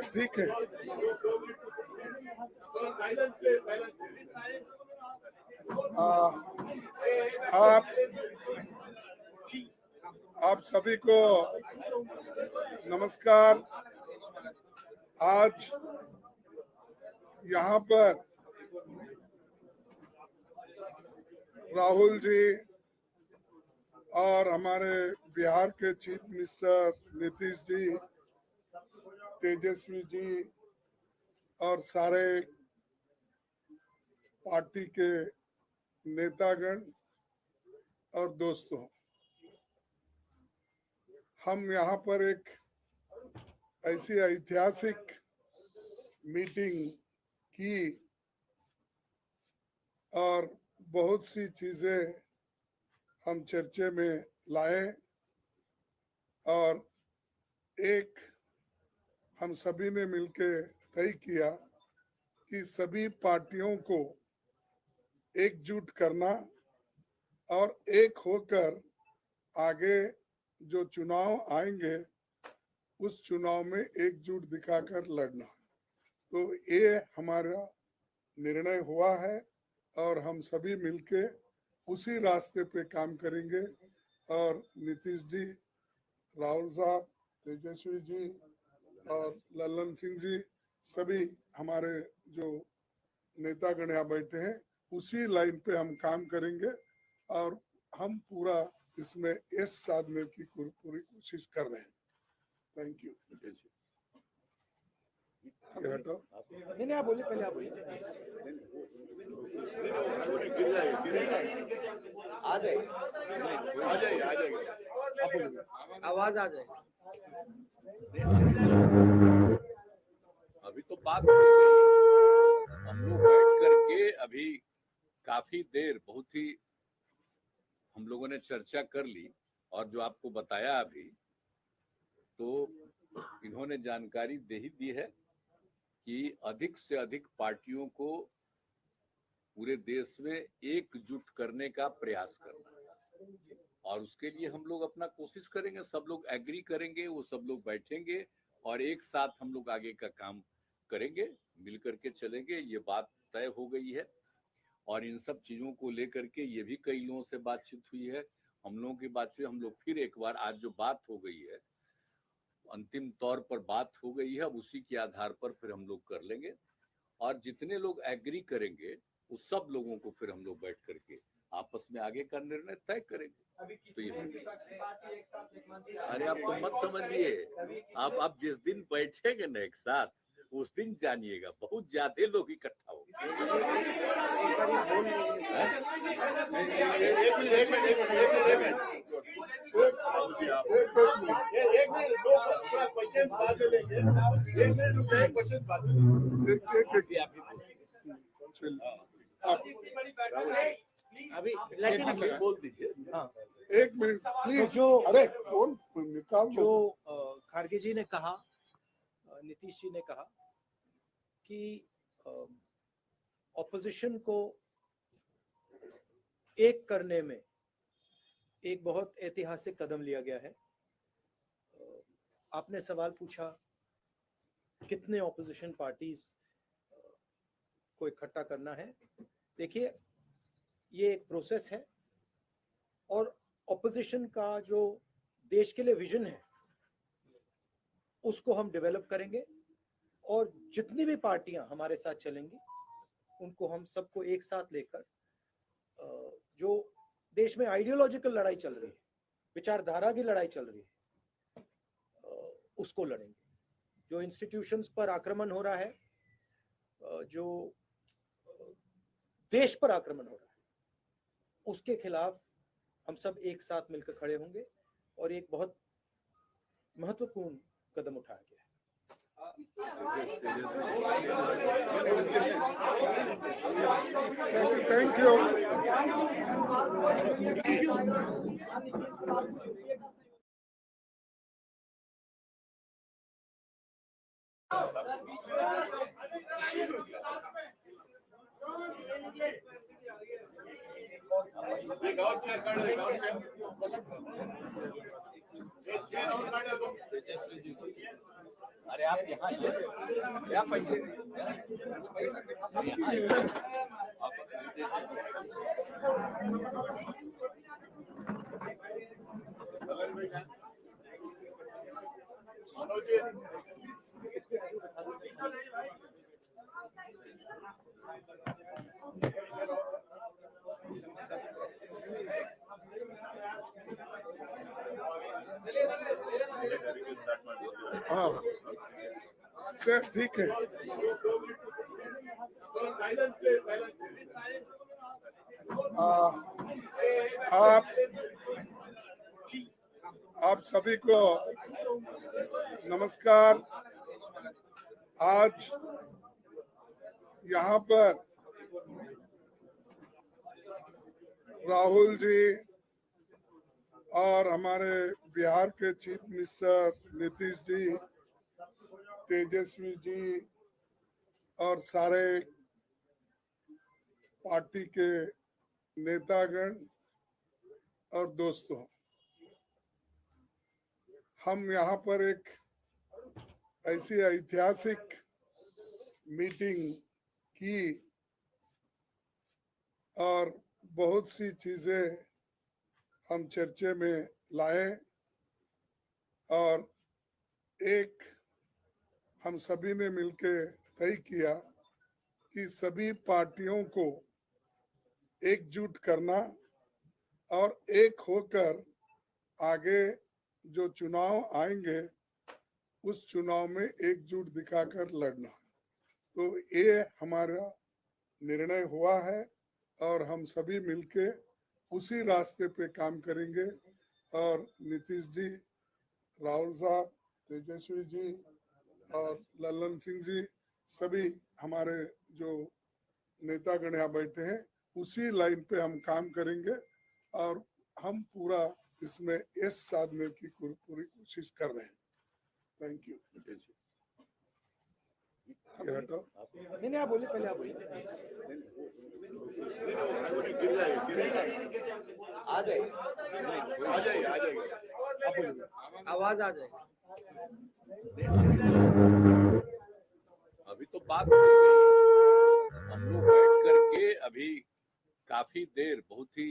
ठीक है। आप सभी को नमस्कार। आज यहाँ पर राहुल जी और हमारे बिहार के चीफ मिनिस्टर नीतीश जी, तेजस्वी जी और सारे पार्टी के नेतागण और दोस्तों, हम यहाँ पर एक ऐसी ऐतिहासिक मीटिंग की और बहुत सी चीजें हम चर्चे में लाए और एक हम सभी ने मिलकर तय किया कि सभी पार्टियों को एकजुट करना और एक होकर आगे जो चुनाव आएंगे उस चुनाव में एकजुट दिखाकर लड़ना। तो ये हमारा निर्णय हुआ है और हम सभी मिलके उसी रास्ते पे काम करेंगे। और नीतीश जी, राहुल साहब, तेजस्वी जी और लल्लन सिंह जी, सभी हमारे जो नेतागण यहाँ बैठे हैं, उसी लाइन पे हम काम करेंगे और हम पूरा इसमें यश साधने की पूरी कोशिश कर रहे हैं। Thank you. हटो। नहीं, आप बोलिए, पहले आप बोलिए। आ जाइए। आवाज आ जाएगी। अभी तो बात हो गई, हम लोग बैठ करके अभी काफी देर बहुत ही हम लोगों ने चर्चा कर ली और जो आपको बताया अभी, तो इन्होंने जानकारी दे ही दी है कि अधिक से अधिक पार्टियों को पूरे देश में एकजुट करने का प्रयास करना है और उसके लिए हम लोग अपना कोशिश करेंगे। सब लोग एग्री करेंगे, वो सब लोग बैठेंगे और एक साथ हम लोग आगे का काम करेंगे, मिल करके चलेंगे। ये बात तय हो गई है और इन सब चीजों को लेकर के ये भी कई लोगों से बातचीत हुई है, हम लोगों की बात से हम लोग फिर एक बार आज जो बात हो गई है, अंतिम तौर पर बात हो गई है, अब उसी के आधार पर फिर हम लोग कर लेंगे और जितने लोग एग्री करेंगे उस सब लोगों को फिर हम लोग बैठ करके आपस में आगे का निर्णय तय करेंगे। तो ये अरे आप तो मत समझिए, आप जिस दिन बैठेंगे ना एक साथ, उस दिन जानिएगा बहुत ज्यादा लोग इकट्ठा हो। अभी बोल दीजिए। हाँ, एक मिनट प्लीज। जो अरे कौन निकाल जो खारगे जी ने कहा, नीतीश जी ने कहा कि ऑपोजिशन को एक करने में एक बहुत ऐतिहासिक कदम लिया गया है। आपने सवाल पूछा कितने ऑपोजिशन पार्टीज को इकट्ठा करना है। देखिए, ये एक प्रोसेस है और ऑपोजिशन का जो देश के लिए विजन है उसको हम डेवलप करेंगे और जितनी भी पार्टियां हमारे साथ चलेंगी उनको हम सबको एक साथ लेकर जो देश में आइडियोलॉजिकल लड़ाई चल रही है, विचारधारा की लड़ाई चल रही है, उसको लड़ेंगे। जो इंस्टीट्यूशंस पर आक्रमण हो रहा है, जो देश पर आक्रमण हो रहा है, उसके खिलाफ हम सब एक साथ मिलकर खड़े होंगे और एक बहुत महत्वपूर्ण कदम उठाया गया है। Thank you. अरे आप यहाँ आइए, आप आइए, यहाँ आइए। हाँ सर ठीक है। आप सभी को नमस्कार। आज यहाँ पर राहुल जी और हमारे बिहार के चीफ मिनिस्टर नीतीश जी, तेजस्वी जी और सारे पार्टी के नेतागण और दोस्तों, हम यहाँ पर एक ऐसी ऐतिहासिक मीटिंग की और बहुत सी चीजें हम चर्चे में लाए और एक हम सभी ने मिलके तय किया कि सभी पार्टियों को एकजुट करना और एक होकर आगे जो चुनाव आएंगे उस चुनाव में एकजुट दिखाकर लड़ना। तो ये हमारा निर्णय हुआ है और हम सभी मिलके उसी रास्ते पे काम करेंगे। और नीतीश जी, राहुल साहब, तेजस्वी जी और लल्लन सिंह जी, सभी हमारे जो नेतागण यहाँ बैठे हैं, उसी लाइन पे हम काम करेंगे और हम पूरा इसमें यश साधने की पूरी कोशिश कर रहे हैं। Thank you. नहीं आप बोलिए, पहले आप बोलिए। आ जाइए। आवाज आ जाएगी। अभी तो बात हो गई, हम लोग बैठ करके अभी काफी देर बहुत ही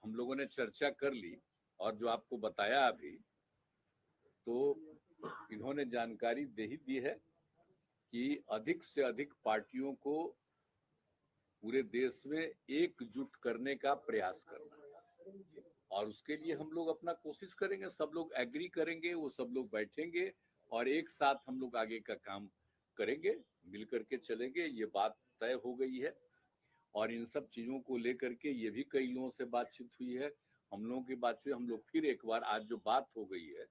हम लोगों ने चर्चा कर ली और जो आपको बताया अभी, तो इन्होंने जानकारी दे ही दी है कि अधिक से अधिक पार्टियों को पूरे देश में एकजुट करने का प्रयास करना है और उसके लिए हम लोग अपना कोशिश करेंगे। सब लोग एग्री करेंगे, वो सब लोग बैठेंगे और एक साथ हम लोग आगे का काम करेंगे, मिल करके चलेंगे। ये बात तय हो गई है और इन सब चीजों को लेकर के ये भी कई लोगों से बातचीत हुई है, हम लोगों की बातचीत। हम लोग फिर एक बार आज जो बात हो गई है,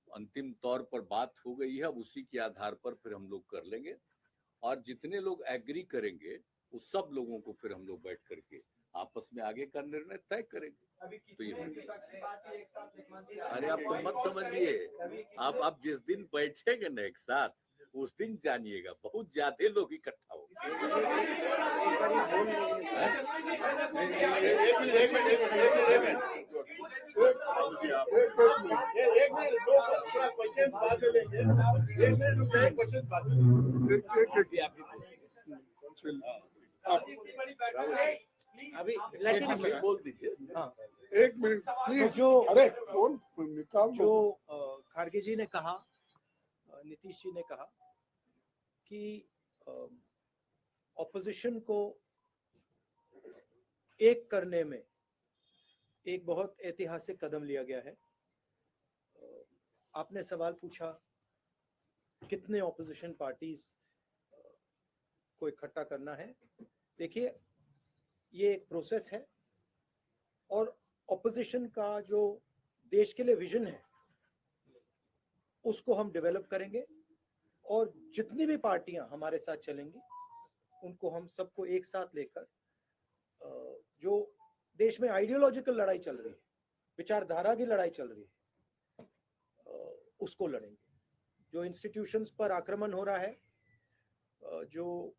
अंतिम तौर पर बात हो गई है, अब उसी के आधार पर फिर हम लोग कर लेंगे और जितने लोग एग्री करेंगे उस सब लोगों को फिर हम लोग बैठ करके आपस में आगे का निर्णय तय करेंगे। तो ये अरे आप तो मत समझिए, आप जिस दिन बैठेंगे ना एक साथ, उस दिन जानिएगा बहुत ज्यादा लोग इकट्ठा हो। अभी बोल दीजिए। हाँ, एक मिनट प्लीज। जो अरे फोन निकाल जो खारगे जी ने कहा, नीतीश जी ने कहा कि ऑपोजिशन को एक करने में एक बहुत ऐतिहासिक कदम लिया गया है। आपने सवाल पूछा कितने ऑपोजिशन पार्टीज को इकट्ठा करना है। देखिए, ये एक प्रोसेस है और ऑपोजिशन का जो देश के लिए विजन है उसको हम डेवलप करेंगे और जितनी भी पार्टियां हमारे साथ चलेंगी उनको हम सबको एक साथ लेकर जो देश में आइडियोलॉजिकल लड़ाई चल रही है, विचारधारा की लड़ाई चल रही है, उसको लड़ेंगे। जो इंस्टीट्यूशंस पर आक्रमण हो रहा है, जो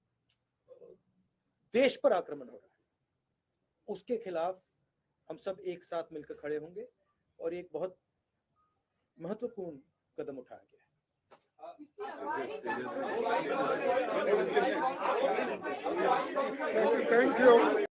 देश पर आक्रमण हो रहा है, उसके खिलाफ हम सब एक साथ मिलकर खड़े होंगे और एक बहुत महत्वपूर्ण कदम उठाया गया है। Thank you.